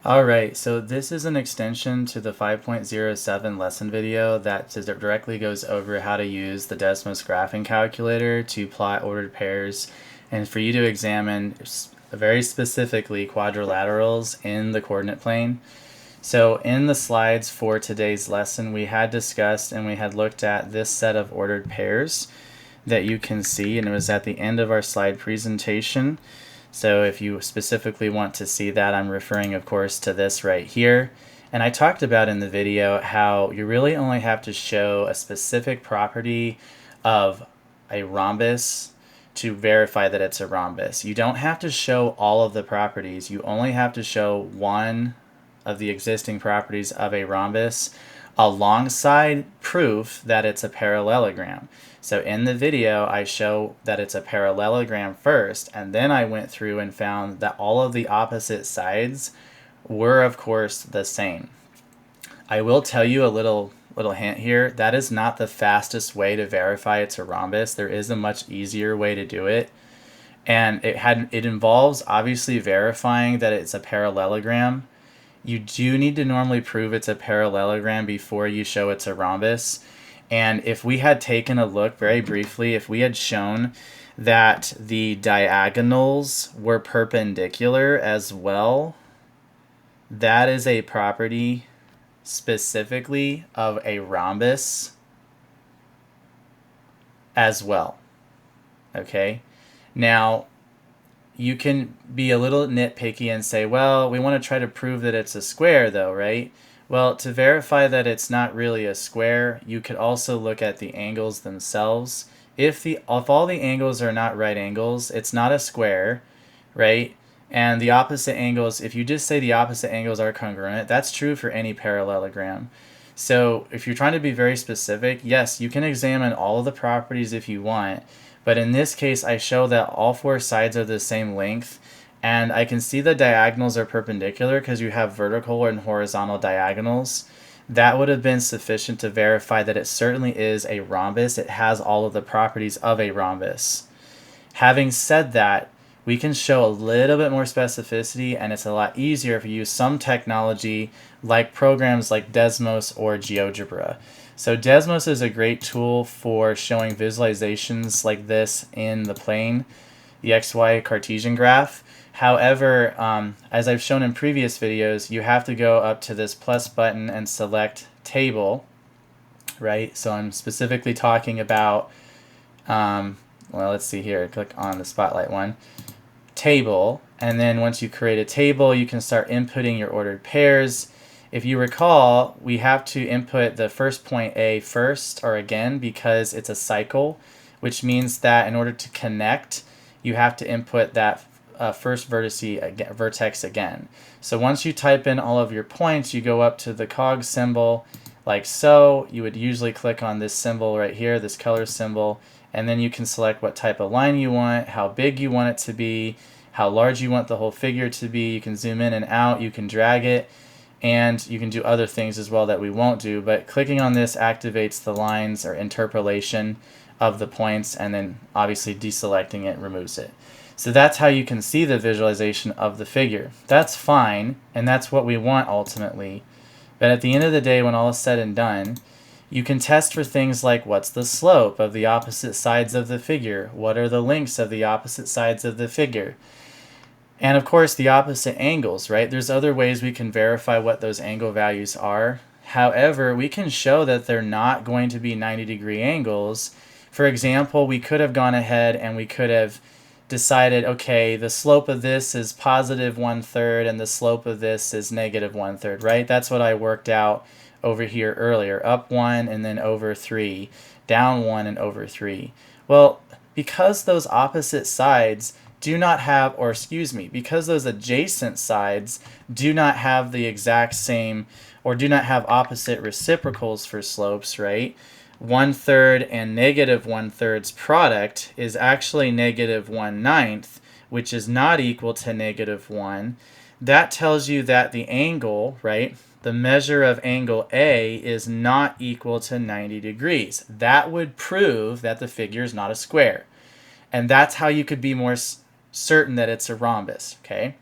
Alright, so this is an extension to the 5.07 lesson video that directly goes over how to use the Desmos graphing calculator to plot ordered pairs and for you to examine very specifically quadrilaterals in the coordinate plane. So in the slides for today's lesson, we had discussed and we had looked at this set of ordered pairs that you can see, and it was at the end of our slide presentation. So if you specifically want to see that, I'm referring, of course, to this right here. And I talked about in the video how you really only have to show a specific property of a rhombus to verify that it's a rhombus. You don't have to show all of the properties. You only have to show one of the existing properties of a rhombus alongside proof that it's a parallelogram. So in the video, I show that it's a parallelogram first, and then I went through and found that all of the opposite sides were, of course, the same. I will tell you a little hint here. That is not the fastest way to verify it's a rhombus. There is a much easier way to do it. And it involves obviously verifying that it's a parallelogram. You do need to normally prove it's a parallelogram before you show it's a rhombus. And if we had taken a look very briefly, if we had shown that the diagonals were perpendicular as well, that is a property specifically of a rhombus as well. Okay? Now, you can be a little nitpicky and say, well, we want to try to prove that it's a square though, right? Well, to verify that it's not really a square, you could also look at the angles themselves. If all the angles are not right angles, it's not a square, right? And the opposite angles, if you just say the opposite angles are congruent, that's true for any parallelogram. So if you're trying to be very specific, yes, you can examine all of the properties if you want, but in this case, I show that all four sides are the same length, and I can see the diagonals are perpendicular because you have vertical and horizontal diagonals. That would have been sufficient to verify that it certainly is a rhombus. It has all of the properties of a rhombus. Having said that, we can show a little bit more specificity, and it's a lot easier if you use some technology like programs like Desmos or Geogebra. So Desmos is a great tool for showing visualizations like this in the plane, the XY Cartesian graph. However, as I've shown in previous videos, you have to go up to this plus button and select table, right? So I'm specifically talking about, well, let's see here, click on the spotlight one, table, and then once you create a table, you can start inputting your ordered pairs. If you recall, we have to input the first point A first, or again, because it's a cycle, which means that in order to connect, you have to input that first vertex again. So once you type in all of your points, you go up to the cog symbol like so. You would usually click on this symbol right here, this color symbol, and then you can select what type of line you want, how big you want it to be, how large you want the whole figure to be. You can zoom in and out, you can drag it, and you can do other things as well that we won't do, but clicking on this activates the lines or interpolation of the points, and then obviously deselecting it removes it. So that's how you can see the visualization of the figure. That's fine, and that's what we want ultimately. But at the end of the day, when all is said and done, you can test for things like what's the slope of the opposite sides of the figure? What are the lengths of the opposite sides of the figure? And of course, the opposite angles, right? There's other ways we can verify what those angle values are. However, we can show that they're not going to be 90-degree angles. For example, we could have gone ahead and we could have decided, okay, the slope of this is positive 1/3 and the slope of this is negative 1/3, right? That's what I worked out over here earlier. Up 1 and then over 3, down 1 and over 3. Well, because those opposite sides do not have, or excuse me, because those adjacent sides do not have the exact same, or do not have opposite reciprocals for slopes, right? 1/3 and negative 1/3's product is actually negative 1/9, which is not equal to negative 1. That tells you that the angle, right, the measure of angle A is not equal to 90 degrees. That would prove that the figure is not a square. And that's how you could be more certain that it's a rhombus, okay?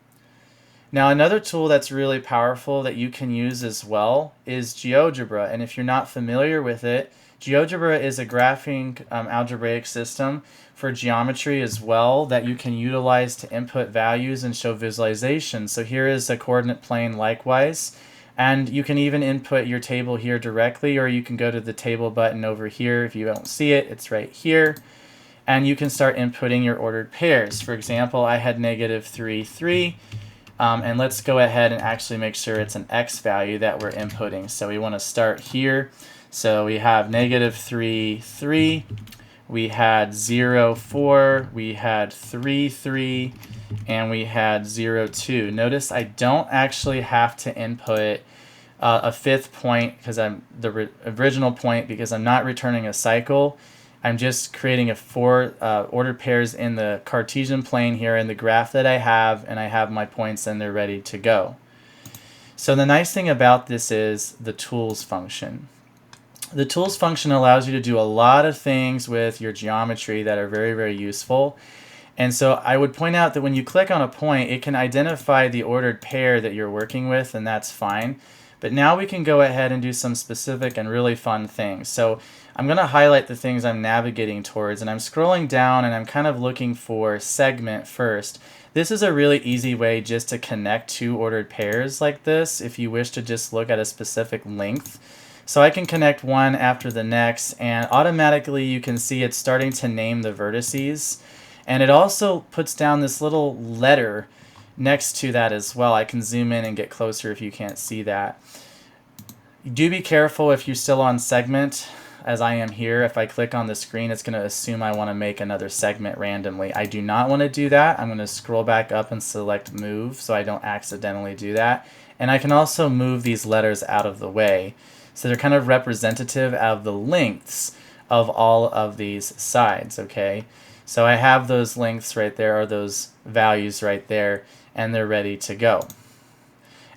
Now, another tool that's really powerful that you can use as well is Geogebra. And if you're not familiar with it, Geogebra is a graphing algebraic system for geometry as well that you can utilize to input values and show visualization. So here is a coordinate plane likewise. And you can even input your table here directly, or you can go to the table button over here. If you don't see it, it's right here. And you can start inputting your ordered pairs. For example, I had -3, 3. And let's go ahead and actually make sure it's an x value that we're inputting. So we want to start here. So we have -3, 3. We had 0, 4. We had 3, 3. And we had 0, 2. Notice I don't actually have to input a fifth point because I'm the original point because I'm not returning a cycle. I'm just creating a 4 ordered pairs in the Cartesian plane here in the graph that I have, and I have my points and they're ready to go. So the nice thing about this is the tools function. The tools function allows you to do a lot of things with your geometry that are very, very useful. And so I would point out that when you click on a point, it can identify the ordered pair that you're working with, and that's fine. But now we can go ahead and do some specific and really fun things. So I'm going to highlight the things I'm navigating towards, and I'm scrolling down and I'm kind of looking for segment first. This is a really easy way just to connect two ordered pairs like this if you wish to just look at a specific length. So I can connect one after the next, and automatically you can see it's starting to name the vertices. And it also puts down this little letter next to that as well. I can zoom in and get closer if you can't see that. Do be careful if you're still on segment, as I am here. If I click on the screen, it's going to assume I want to make another segment randomly. I do not want to do that. I'm going to scroll back up and select move so I don't accidentally do that. And I can also move these letters out of the way. So they're kind of representative of the lengths of all of these sides, okay? So I have those lengths right there, or those values right there, and they're ready to go.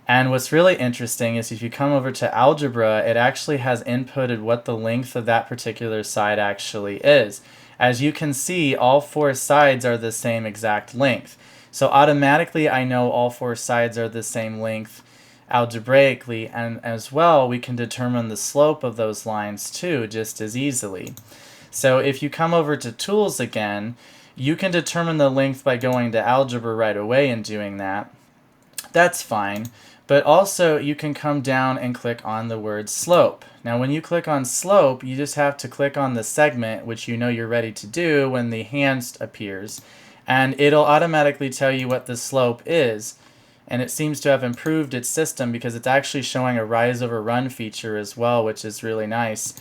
And what's really interesting is if you come over to algebra, it actually has inputted what the length of that particular side actually is. As you can see, all 4 sides are the same exact length. So automatically I know all 4 sides are the same length algebraically, and as well we can determine the slope of those lines too just as easily. So if you come over to tools again, you can determine the length by going to algebra right away and doing that. That's fine. But also you can come down and click on the word slope. Now when you click on slope, you just have to click on the segment, which you know you're ready to do when the hand appears, and it'll automatically tell you what the slope is. And it seems to have improved its system because it's actually showing a rise over run feature as well, which is really nice.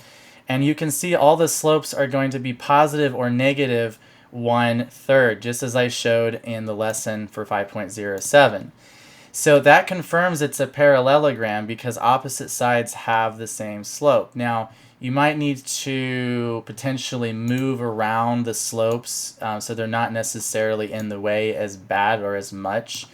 And you can see all the slopes are going to be positive or negative 1/3, just as I showed in the lesson for 5.07. So that confirms it's a parallelogram because opposite sides have the same slope. Now, you might need to potentially move around the slopes so they're not necessarily in the way as bad or as much.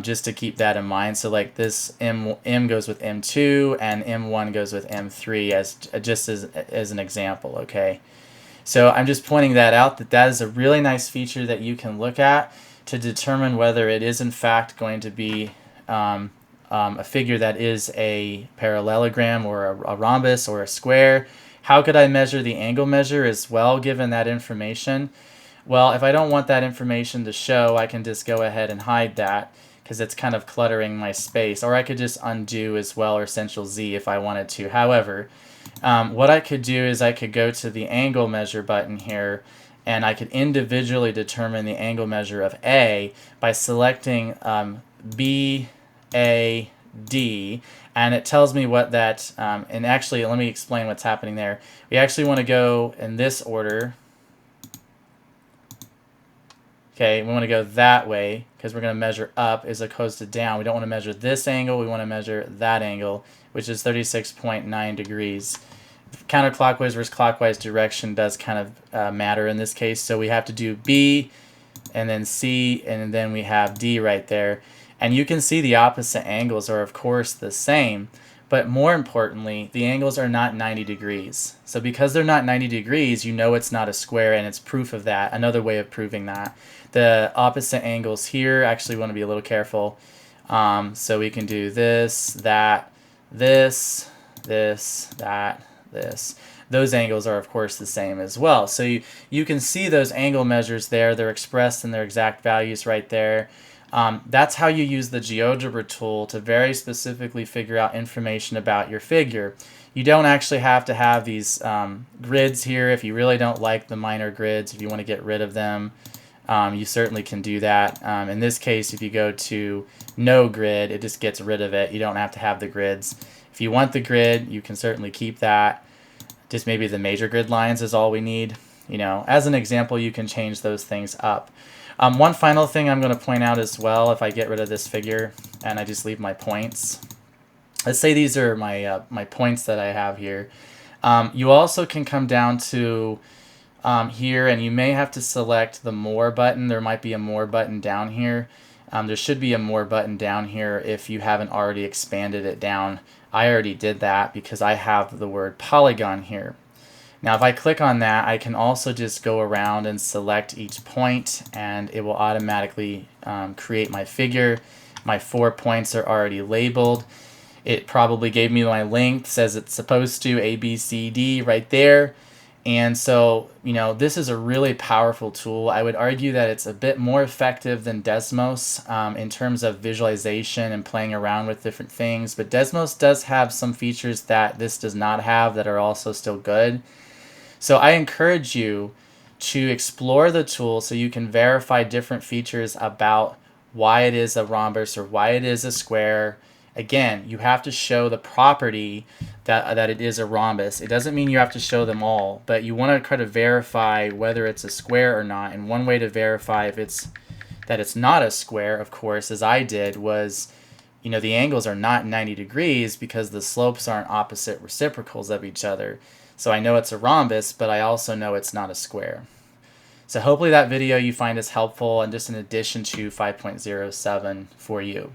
Just to keep that in mind. So like this M goes with M2 and M1 goes with M3 as an example, okay? So I'm just pointing that out, that is a really nice feature that you can look at to determine whether it is in fact going to be a figure that is a parallelogram or a rhombus or a square. How could I measure the angle measure as well given that information? Well, if I don't want that information to show, I can just go ahead and hide that because it's kind of cluttering my space. Or I could just undo as well, or Ctrl Z if I wanted to. However, what I could do is I could go to the angle measure button here, and I could individually determine the angle measure of A by selecting B, A, D, and it tells me what that, and actually let me explain what's happening there. We actually want to go in this order. Okay, we want to go that way because we're going to measure up as opposed to down. We don't want to measure this angle, we want to measure that angle, which is 36.9 degrees. Counterclockwise versus clockwise direction does kind of matter in this case. So we have to do B and then C and then we have D right there. And you can see the opposite angles are of course the same, But more importantly, the angles are not 90 degrees. So because they're not 90 degrees, you know it's not a square, and it's proof of that. Another way of proving that. The opposite angles here, actually want to be a little careful. So we can do this, that, this, that, this. Those angles are, of course, the same as well. So you can see those angle measures there. They're expressed in their exact values right there. That's how you use the Geogebra tool to very specifically figure out information about your figure. You don't actually have to have these grids here if you really don't like the minor grids. If you want to get rid of them, you certainly can do that. In this case, if you go to no grid, it just gets rid of it. You don't have to have the grids. If you want the grid, you can certainly keep that. Just maybe the major grid lines is all we need. You know, as an example, you can change those things up. One final thing I'm going to point out as well, if I get rid of this figure and I just leave my points. Let's say these are my my points that I have here. You also can come down to here, and you may have to select the More button. There might be a More button down here. There should be a More button down here if you haven't already expanded it down. I already did that because I have the word polygon here. Now if I click on that, I can also just go around and select each point, and it will automatically create my figure. My 4 points are already labeled. It probably gave me my length, says it's supposed to, A, B, C, D right there. And so, you know, this is a really powerful tool. I would argue that it's a bit more effective than Desmos in terms of visualization and playing around with different things. But Desmos does have some features that this does not have that are also still good. So I encourage you to explore the tool so you can verify different features about why it is a rhombus or why it is a square. Again, you have to show the property that it is a rhombus. It doesn't mean you have to show them all, but you want to try to verify whether it's a square or not. And one way to verify if that it's not a square, of course, as I did, was, you know, the angles are not 90 degrees because the slopes aren't opposite reciprocals of each other. So I know it's a rhombus, but I also know it's not a square. So hopefully that video you find is helpful and just an addition to 5.07 for you.